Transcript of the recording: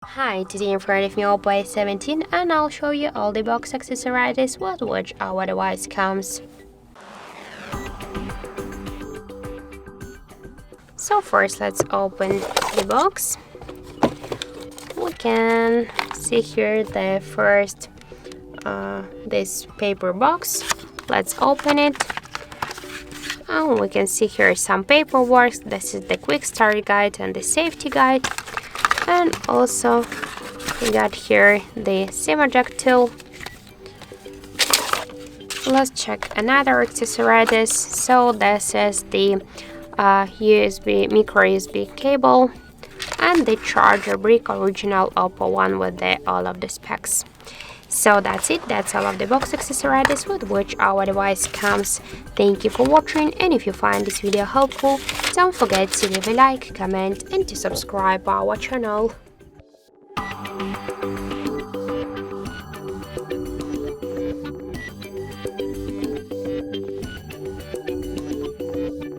Hi, today in front of me Oppo A17 and I'll show you all the box accessories with which our device comes. So first let's open the box. We can see here the first this paper box. Let's open it. And we can see here some paperwork. This is the quick start guide and the safety guide. And also we got here the SIM eject tool. Let's check another accessories. So this is the micro USB cable and the charger brick, original Oppo one with all of the specs. So that's it, that's all of the box accessories with which our device comes. Thank you for watching, and if you find this video helpful, don't forget to leave a like, comment and to subscribe our channel.